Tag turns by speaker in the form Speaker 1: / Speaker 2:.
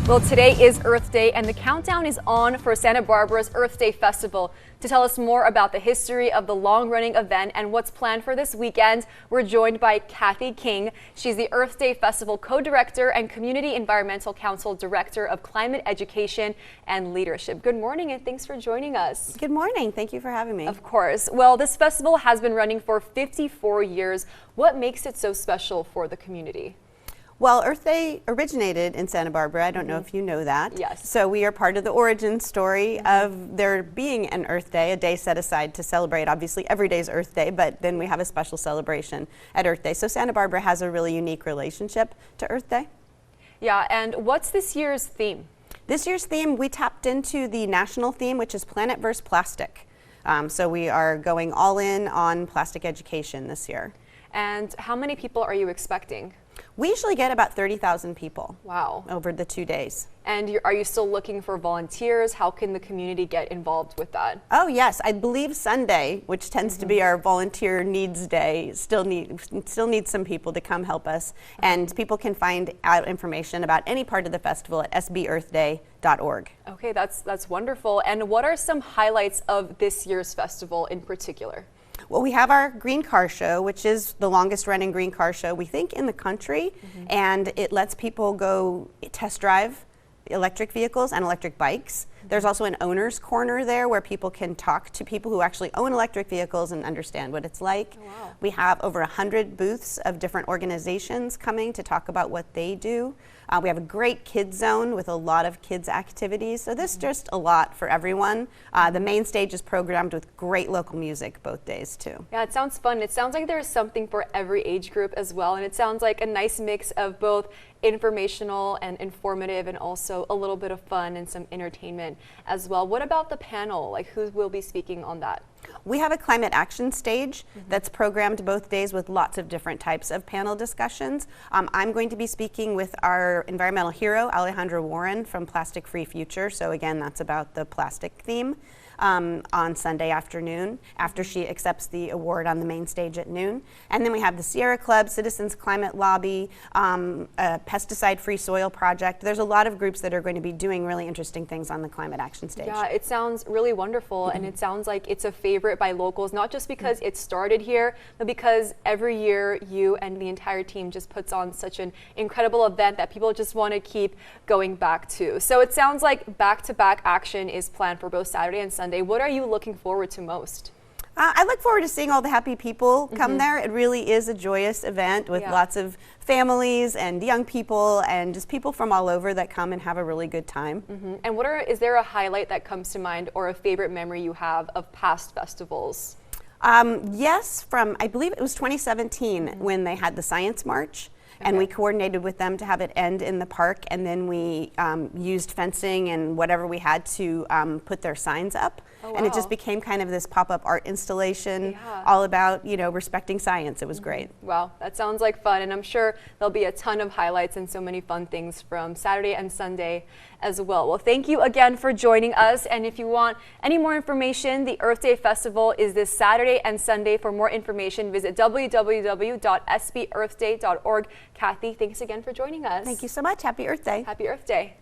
Speaker 1: Well, today is Earth Day, and the countdown is on for Santa Barbara's Earth Day Festival. To tell us more about the history of the long-running event and what's planned for this weekend, we're joined by Kathy King. She's the Earth Day Festival co-director and Community Environmental Council Director of Climate Education and Leadership. Good morning, and thanks for joining us.
Speaker 2: Good morning. Thank you for having me.
Speaker 1: Of course. Well, this festival has been running for 54 years. What makes it so special for the community?
Speaker 2: Well, Earth Day originated in Santa Barbara. I don't know if you know that.
Speaker 1: Yes.
Speaker 2: So we are part of the origin story of there being an Earth Day, a day set aside to celebrate. Obviously, every day is Earth Day, but then we have a special celebration at Earth Day. So Santa Barbara has a really unique relationship to Earth Day.
Speaker 1: Yeah, and what's this year's theme?
Speaker 2: This year's theme, we tapped into the national theme, which is Planet vs. Plastic. So we are going all in on plastic education this year.
Speaker 1: And how many people are you expecting?
Speaker 2: We usually get about 30,000 people.
Speaker 1: Wow.
Speaker 2: Over the 2 days.
Speaker 1: And are you still looking for volunteers? How can the community get involved with that?
Speaker 2: Oh yes, I believe Sunday, which tends to be our volunteer needs day, still needs some people to come help us. And people can find out information about any part of the festival at sbearthday.org.
Speaker 1: Okay, that's wonderful. And what are some highlights of this year's festival in particular?
Speaker 2: Well, we have our Green Car Show, which is the longest running green car show, we think, in the country. And it lets people go test drive electric vehicles and electric bikes. There's also an owner's corner there where people can talk to people who actually own electric vehicles and understand what it's like.
Speaker 1: Oh, wow.
Speaker 2: We have over 100 booths of different organizations coming to talk about what they do. We have a great kids zone with a lot of kids activities. So there's just a lot for everyone. The main stage is programmed with great local music both days too.
Speaker 1: Yeah, it sounds fun. It sounds like there's something for every age group as well. And it sounds like a nice mix of both informational and informative, and also a little bit of fun and some entertainment as well. What about the panel? Like, who will be speaking on that?
Speaker 2: We have a climate action stage that's programmed both days with lots of different types of panel discussions. I'm going to be speaking with our environmental hero, Alejandra Warren from Plastic Free Future. So again, that's about the plastic theme. On Sunday afternoon after she accepts the award on the main stage at noon. And then we have the Sierra Club, Citizens Climate Lobby, a pesticide-free soil project. There's a lot of groups that are going to be doing really interesting things on the climate action stage.
Speaker 1: Yeah, it sounds really wonderful, and it sounds like it's a favorite by locals, not just because it started here, but because every year you and the entire team just puts on such an incredible event that people just want to keep going back to. So it sounds like back-to-back action is planned for both Saturday and Sunday. What are you looking forward to most?
Speaker 2: I look forward to seeing all the happy people come there. It really is a joyous event with lots of families and young people and just people from all over that come and have a really good time.
Speaker 1: And is there a highlight that comes to mind or a favorite memory you have of past festivals?
Speaker 2: Yes, from I believe it was 2017 when they had the Science March. And we coordinated with them to have it end in the park, and then we used fencing and whatever we had to put their signs up.
Speaker 1: Oh, wow.
Speaker 2: And it just became kind of this pop-up art installation all about, respecting science. It was great.
Speaker 1: Wow, that sounds like fun, and I'm sure there'll be a ton of highlights and so many fun things from Saturday and Sunday as well. Well, thank you again for joining us, and if you want any more information, the Earth Day Festival is this Saturday and Sunday. For more information, visit www.sbearthday.org. Kathy, thanks again for joining us.
Speaker 2: Thank you so much. Happy Earth Day.
Speaker 1: Happy Earth Day.